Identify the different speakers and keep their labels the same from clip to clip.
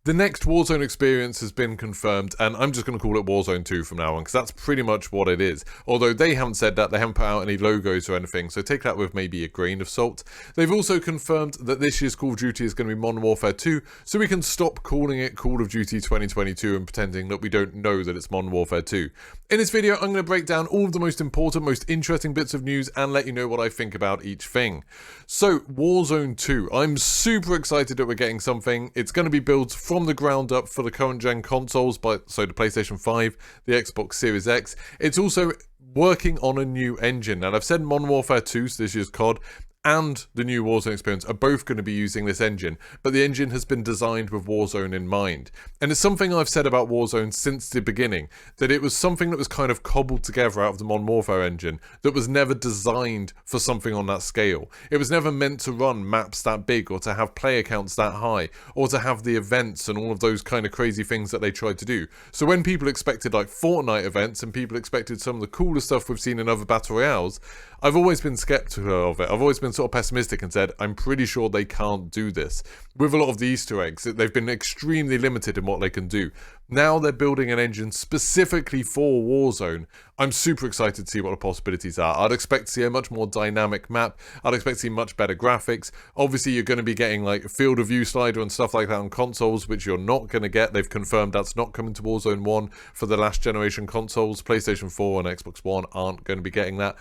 Speaker 1: The next Warzone experience has been confirmed, and I'm just going to call it Warzone 2 from now on, because that's pretty much what it is. Although they haven't said that, they haven't put out any logos or anything, so take that with maybe a grain of salt. They've also confirmed that this year's Call of Duty is going to be Modern Warfare 2, so we can stop calling it Call of Duty 2022 and pretending that we don't know that it's Modern Warfare 2. In this video, I'm going to break down all of the most important, most interesting bits of news and let you know what I think about each thing. So, Warzone 2. I'm super excited that we're getting something. It's going to be built from the ground up for the current gen consoles, so the PlayStation 5, the Xbox Series X. It's also working on a new engine. And I've said Modern Warfare 2, so this year's COD, and the new Warzone experience are both going to be using this engine, but the engine has been designed with Warzone in mind. And it's something I've said about Warzone since the beginning, that it was something that was kind of cobbled together out of the Modern Warfare engine that was never designed for something on that scale. It was never meant to run maps that big, or to have player counts that high, or to have the events and all of those kind of crazy things that they tried to do. So when people expected like Fortnite events and people expected some of the coolest stuff we've seen in other battle royales, I've always been skeptical of it. I've always been sort of pessimistic and said, I'm pretty sure they can't do this. With a lot of the Easter eggs, they've been extremely limited in what they can do. Now they're building an engine specifically for Warzone. I'm super excited to see what the possibilities are. I'd expect to see a much more dynamic map. I'd expect to see much better graphics. Obviously, you're going to be getting like a field of view slider and stuff like that on consoles, which you're not going to get. They've confirmed that's not coming to Warzone 1 for the last generation consoles. PlayStation 4 and Xbox One aren't going to be getting that.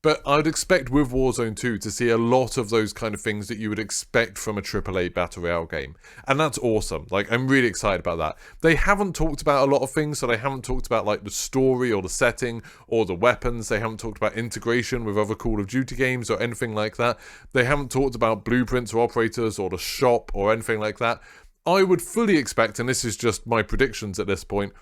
Speaker 1: But I'd expect with Warzone 2 to see a lot of those kind of things that you would expect from a AAA Battle Royale game. And that's awesome. Like, I'm really excited about that. They haven't talked about a lot of things, so they haven't talked about like the story or the setting or the weapons. They haven't talked about integration with other Call of Duty games or anything like that. They haven't talked about blueprints or operators or the shop or anything like that. I would fully expect, and this is just my predictions at this point,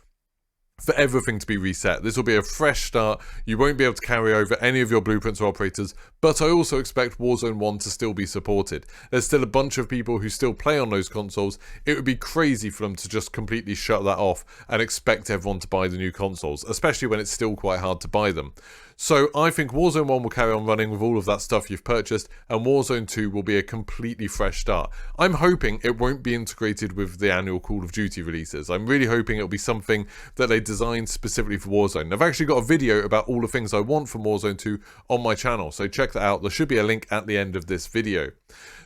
Speaker 1: for everything to be reset. This will be a fresh start. You won't be able to carry over any of your blueprints or operators, but I also expect Warzone 1 to still be supported. There's still a bunch of people who still play on those consoles. It would be crazy for them to just completely shut that off and expect everyone to buy the new consoles, especially when it's still quite hard to buy them. So I think Warzone 1 will carry on running with all of that stuff you've purchased, and Warzone 2 will be a completely fresh start. I'm hoping it won't be integrated with the annual Call of Duty releases. I'm really hoping it'll be something that they designed specifically for Warzone. I've actually got a video about all the things I want from Warzone 2 on my channel, so check that out. There should be a link at the end of this video.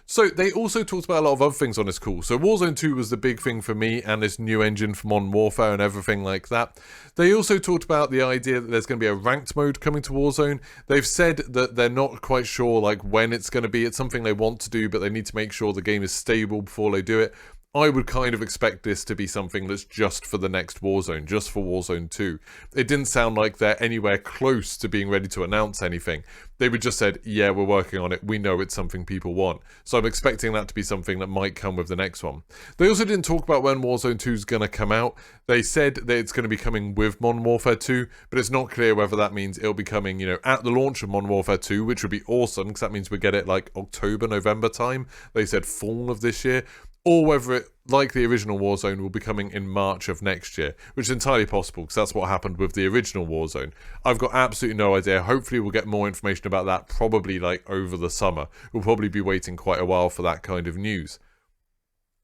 Speaker 1: So they also talked about a lot of other things on this call. So Warzone 2 was the big thing for me, and this new engine for Modern Warfare and everything like that. They also talked about the idea that there's going to be a ranked mode coming to Warzone. They've said that they're not quite sure like when it's going to be. It's something they want to do, but they need to make sure the game is stable before they do it. I would kind of expect this to be something that's just for the next Warzone, just for Warzone 2. It didn't sound like they're anywhere close to being ready to announce anything. They would just said, yeah, we're working on it. We know it's something people want. So I'm expecting that to be something that might come with the next one. They also didn't talk about when Warzone 2 is going to come out. They said that it's going to be coming with Modern Warfare 2, but it's not clear whether that means it'll be coming, you know, at the launch of Modern Warfare 2, which would be awesome, because that means we get it like October, November time. They said fall of this year. Or whether it, like the original Warzone, will be coming in March of next year, which is entirely possible because that's what happened with the original Warzone. I've got absolutely no idea. Hopefully we'll get more information about that probably like over the summer. We'll probably be waiting quite a while for that kind of news.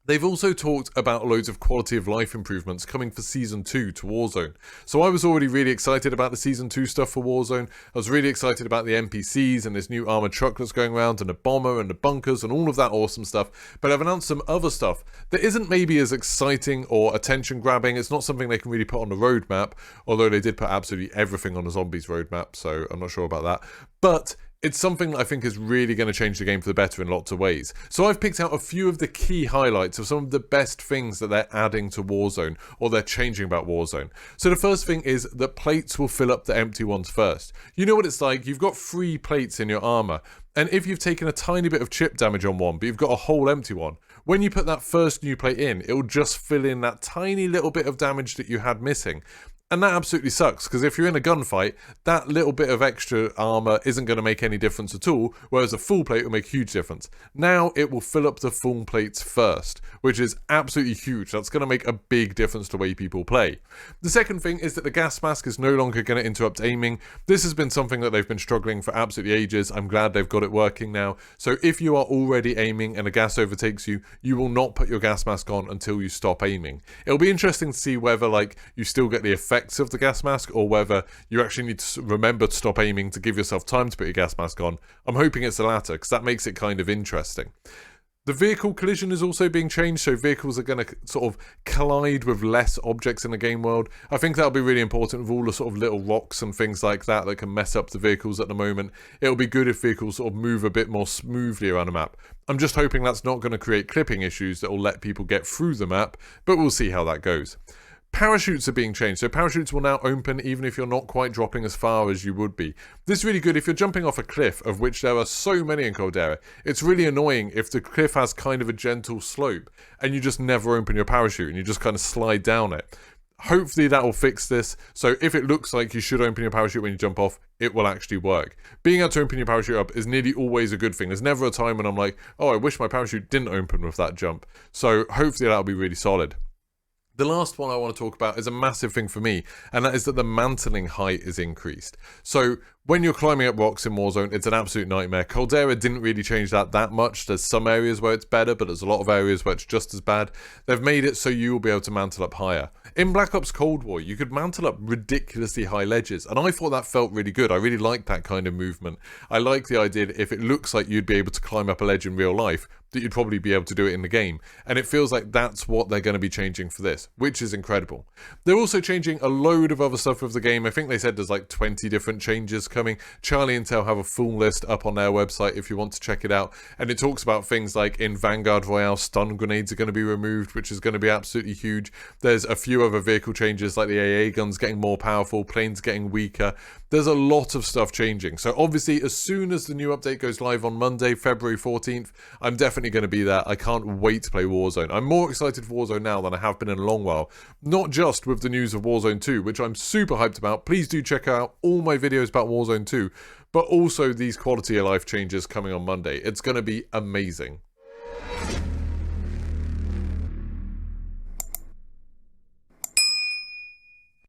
Speaker 1: They've also talked about loads of quality of life improvements coming for Season 2 to Warzone. So I was already really excited about the Season 2 stuff for Warzone. I was really excited about the NPCs and this new armoured truck that's going around and the bomber and the bunkers and all of that awesome stuff. But I've announced some other stuff that isn't maybe as exciting or attention grabbing. It's not something they can really put on the roadmap, although they did put absolutely everything on the zombies roadmap, so I'm not sure about that. But it's something that I think is really going to change the game for the better in lots of ways. So I've picked out a few of the key highlights of some of the best things that they're adding to Warzone, or they're changing about Warzone. So the first thing is that plates will fill up the empty ones first. You know what it's like, you've got 3 plates in your armor, and if you've taken a tiny bit of chip damage on one, but you've got a whole empty one, when you put that first new plate in, it'll just fill in that tiny little bit of damage that you had missing. And that absolutely sucks, because if you're in a gunfight, that little bit of extra armor isn't going to make any difference at all, whereas a full plate will make a huge difference. Now it will fill up the full plates first, which is absolutely huge. That's going to make a big difference to the way people play. The second thing is that the gas mask is no longer going to interrupt aiming. This has been something that they've been struggling for absolutely ages. I'm glad they've got it working now. So if you are already aiming and a gas overtakes you, you will not put your gas mask on until you stop aiming. It'll be interesting to see whether like you still get the effect of the gas mask, or whether you actually need to remember to stop aiming to give yourself time to put your gas mask on. I'm hoping it's the latter, because that makes it kind of interesting. The vehicle collision is also being changed, so vehicles are going to sort of collide with less objects in the game world. I think that'll be really important with all the sort of little rocks and things like that that can mess up the vehicles at the moment. It'll be good if vehicles sort of move a bit more smoothly around the map. I'm just hoping that's not going to create clipping issues that will let people get through the map, but we'll see how that goes. Parachutes are being changed, so parachutes will now open even if you're not quite dropping as far as you would be. This is really good if you're jumping off a cliff, of which there are so many in Caldera. It's really annoying if the cliff has kind of a gentle slope and you just never open your parachute and you just kind of slide down it. Hopefully that will fix this, so if it looks like you should open your parachute when you jump off, it will actually work. Being able to open your parachute up is nearly always a good thing. There's never a time when I'm like, oh, I wish my parachute didn't open with that jump. So hopefully that'll be really solid. The last one I want to talk about is a massive thing for me, and that is that the mantling height is increased. So when you're climbing up rocks in Warzone, it's an absolute nightmare. Caldera didn't really change that much. There's some areas where it's better, but there's a lot of areas where it's just as bad. They've made it so you will be able to mantle up higher. In Black Ops Cold War, you could mantle up ridiculously high ledges, and I thought that felt really good. I really liked that kind of movement. I like the idea that if it looks like you'd be able to climb up a ledge in real life, that you'd probably be able to do it in the game. And it feels like that's what they're going to be changing for this, which is incredible. They're also changing a load of other stuff with the game. I think they said there's like 20 different changes coming. Charlie and Intel have a full list up on their website if you want to check it out. And it talks about things like in Vanguard Royale, stun grenades are going to be removed, which is going to be absolutely huge. There's a few other vehicle changes like the AA guns getting more powerful, planes getting weaker. There's a lot of stuff changing. So obviously, as soon as the new update goes live on Monday, February 14th, I'm definitely going to be there. I can't wait to play Warzone. I'm more excited for Warzone now than I have been in a long while. Not just with the news of Warzone 2, which I'm super hyped about. Please do check out all my videos about Warzone 2, but also these quality of life changes coming on Monday. It's going to be amazing.